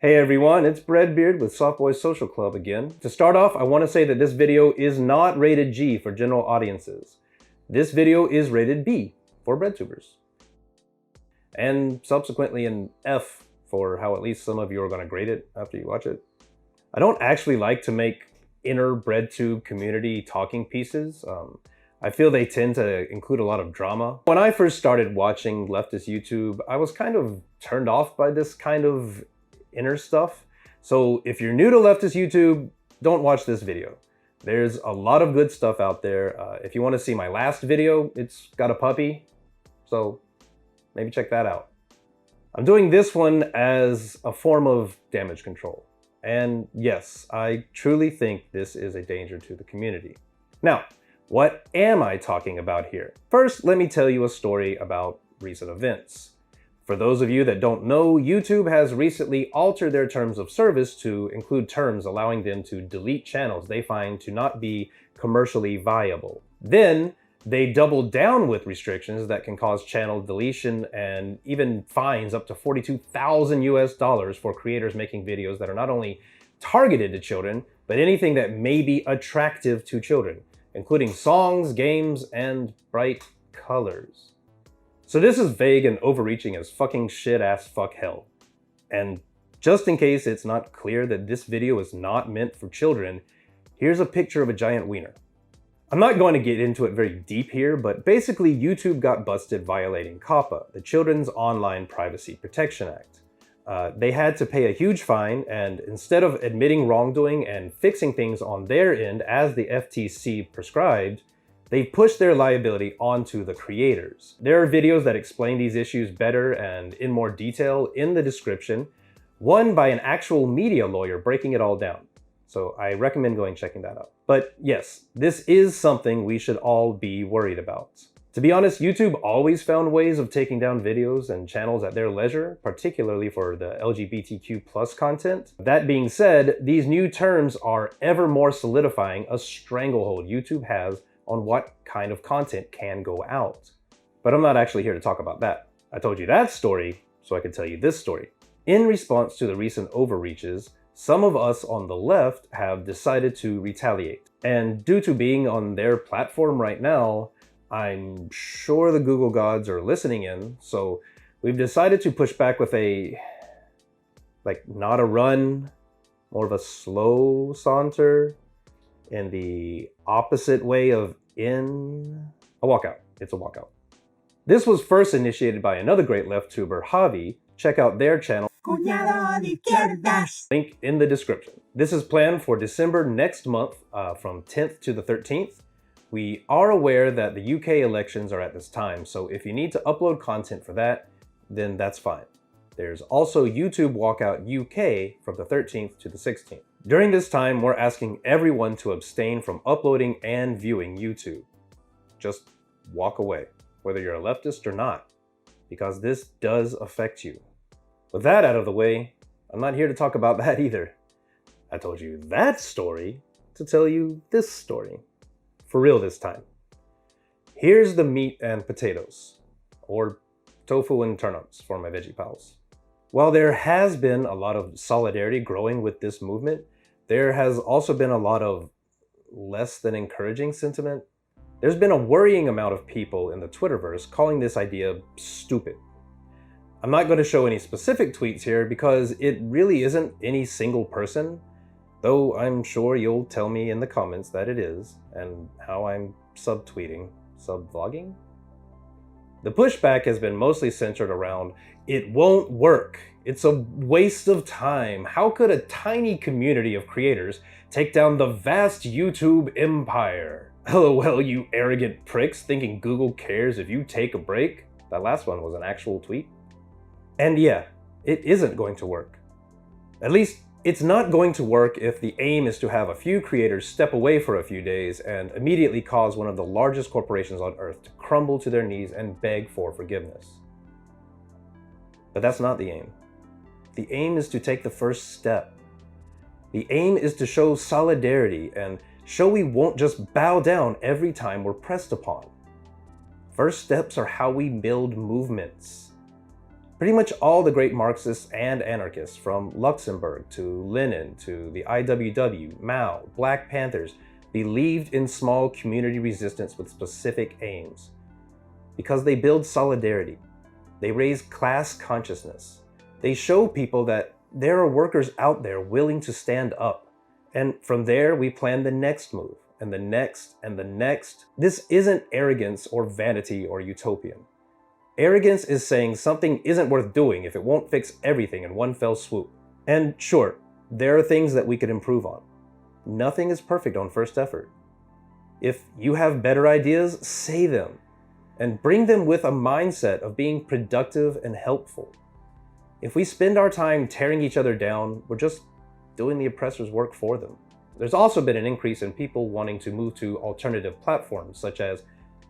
Hey everyone, it's Breadbeard with Softboy Social Club again. To start off, I want to say that this video is not rated G for general audiences. This video is rated B for breadtubers. And subsequently an F for how at least some of you are going to grade it after you watch it. I don't actually like to make inner breadtube community talking pieces. I feel they tend to include a lot of drama. When I first started watching leftist YouTube, I was kind of turned off by this kind of inner stuff. So if you're new to leftist YouTube, don't watch this video. There's a lot of good stuff out there. If you want to see my last video, it's got a puppy, so maybe check that out. I'm doing this one as a form of damage control. And yes, I truly think this is a danger to the community. Now, what am I talking about here? First, let me tell you a story about recent events. For those of you that don't know, YouTube has recently altered their terms of service to include terms allowing them to delete channels they find to not be commercially viable. Then they doubled down with restrictions that can cause channel deletion and even fines up to $42,000 for creators making videos that are not only targeted to children, but anything that may be attractive to children, including songs, games, and bright colors. So this is vague and overreaching as fucking shit ass fuck hell. And just in case it's not clear that this video is not meant for children, here's a picture of a giant wiener. I'm not going to get into it very deep here, but basically YouTube got busted violating COPPA, the Children's Online Privacy Protection Act. They had to pay a huge fine, and instead of admitting wrongdoing and fixing things on their end as the FTC prescribed, they pushed their liability onto the creators. There are videos that explain these issues better and in more detail in the description, one by an actual media lawyer breaking it all down. So I recommend going checking that out. But yes, this is something we should all be worried about. To be honest, YouTube always found ways of taking down videos and channels at their leisure, particularly for the LGBTQ+ content. That being said, these new terms are ever more solidifying a stranglehold YouTube has on what kind of content can go out. But I'm not actually here to talk about that. I told you that story so I could tell you this story. In response to the recent overreaches, some of us on the left have decided to retaliate. And due to being on their platform right now, I'm sure the Google gods are listening in, so we've decided to push back with a, not a run, more of a slow saunter in the opposite way of a walkout. It's a walkout. This was first initiated by another great left tuber, Javi. Check out their channel. Link in the description. This is planned for December next month, from 10th to the 13th. We are aware that the UK elections are at this time, so if you need to upload content for that, then that's fine. There's also YouTube Walkout UK from the 13th to the 16th. During this time, we're asking everyone to abstain from uploading and viewing YouTube. Just walk away, whether you're a leftist or not, because this does affect you. With that out of the way, I'm not here to talk about that either. I told you that story to tell you this story. For real this time. Here's the meat and potatoes, or tofu and turnips for my veggie pals. While there has been a lot of solidarity growing with this movement, there has also been a lot of less than encouraging sentiment. There's been a worrying amount of people in the Twitterverse calling this idea stupid. I'm not going to show any specific tweets here because it really isn't any single person, though I'm sure you'll tell me in the comments that it is, and how I'm subtweeting, sub-vlogging? The pushback has been mostly centered around, it won't work. It's a waste of time. How could a tiny community of creators take down the vast YouTube empire? LOL, you arrogant pricks thinking Google cares if you take a break? That last one was an actual tweet. And yeah, it isn't going to work. At least, it's not going to work if the aim is to have a few creators step away for a few days and immediately cause one of the largest corporations on earth to crumble to their knees and beg for forgiveness. But that's not the aim. The aim is to take the first step. The aim is to show solidarity and show we won't just bow down every time we're pressed upon. First steps are how we build movements. Pretty much all the great Marxists and anarchists, from Luxemburg to Lenin to the IWW, Mao, Black Panthers, believed in small community resistance with specific aims. Because they build solidarity. They raise class consciousness. They show people that there are workers out there willing to stand up. And from there, we plan the next move, and the next, and the next. This isn't arrogance or vanity or utopian. Arrogance is saying something isn't worth doing if it won't fix everything in one fell swoop. And sure, there are things that we could improve on. Nothing is perfect on first effort. If you have better ideas, say them, and bring them with a mindset of being productive and helpful. If we spend our time tearing each other down, we're just doing the oppressor's work for them. There's also been an increase in people wanting to move to alternative platforms such as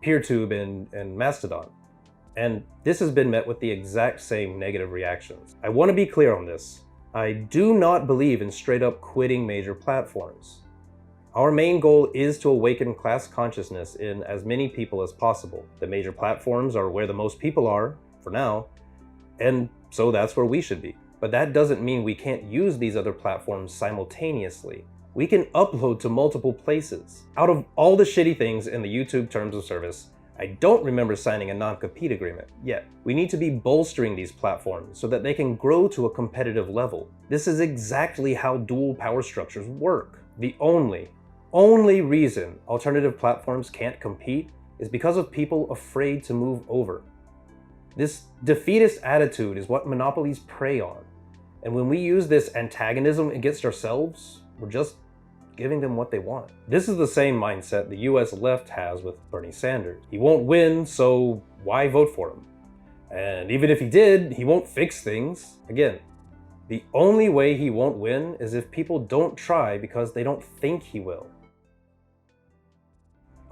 PeerTube and Mastodon. And this has been met with the exact same negative reactions. I want to be clear on this. I do not believe in straight up quitting major platforms. Our main goal is to awaken class consciousness in as many people as possible. The major platforms are where the most people are, for now, and so that's where we should be. But that doesn't mean we can't use these other platforms simultaneously. We can upload to multiple places. Out of all the shitty things in the YouTube terms of service, I don't remember signing a non-compete agreement yet. We need to be bolstering these platforms so that they can grow to a competitive level. This is exactly how dual power structures work. The only reason alternative platforms can't compete is because of people afraid to move over. This defeatist attitude is what monopolies prey on. And when we use this antagonism against ourselves, we're just giving them what they want. This is the same mindset the US left has with Bernie Sanders. He won't win, so why vote for him? And even if he did, he won't fix things. Again, the only way he won't win is if people don't try because they don't think he will.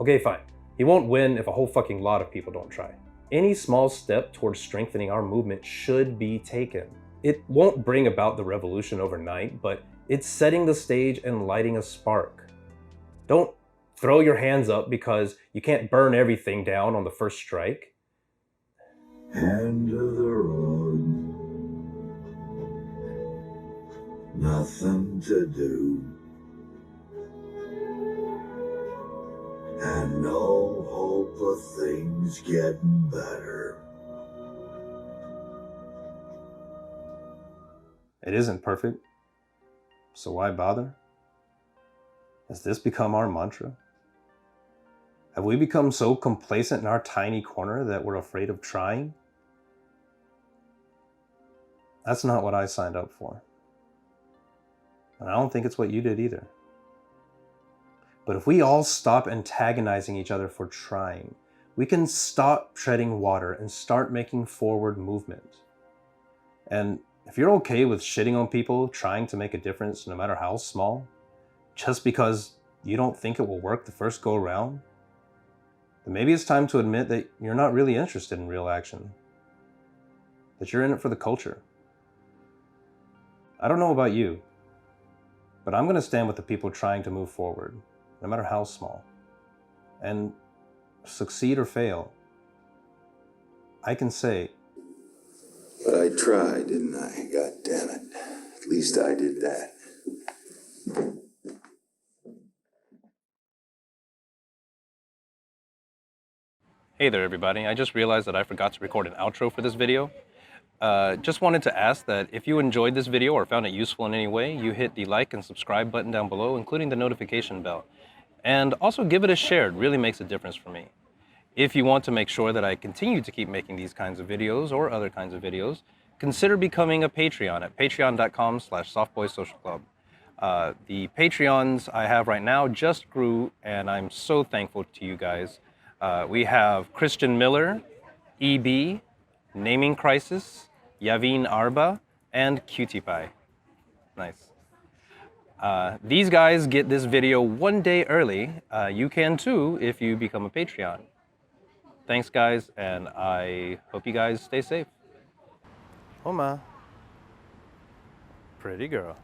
Okay, fine. He won't win if a whole fucking lot of people don't try. Any small step towards strengthening our movement should be taken. It won't bring about the revolution overnight, but it's setting the stage and lighting a spark. Don't throw your hands up because you can't burn everything down on the first strike. End of the road. Nothing to do. And no hope of things getting better. It isn't perfect. So why bother? Has this become our mantra? Have we become so complacent in our tiny corner that we're afraid of trying? That's not what I signed up for. And I don't think it's what you did either. But if we all stop antagonizing each other for trying, we can stop treading water and start making forward movement. And if you're okay with shitting on people trying to make a difference, no matter how small, just because you don't think it will work the first go around, then maybe it's time to admit that you're not really interested in real action, that you're in it for the culture. I don't know about you, but I'm going to stand with the people trying to move forward, no matter how small. And succeed or fail, I can say, But I tried, didn't I? God damn it. At least I did that. Hey there everybody, I just realized that I forgot to record an outro for this video. Just wanted to ask that if you enjoyed this video or found it useful in any way, you hit the like and subscribe button down below, including the notification bell. And also give it a share, it really makes a difference for me. If you want to make sure that I continue to keep making these kinds of videos or other kinds of videos, consider becoming a Patreon at patreon.com/softboysocialclub. The Patreons I have right now just grew, and I'm so thankful to you guys. We have Christian Miller, EB, Naming Crisis, Yavin Arba, and Cutie Pie. Nice. These guys get this video one day early. You can too if you become a Patreon. Thanks guys, and I hope you guys stay safe. Oma. Pretty girl.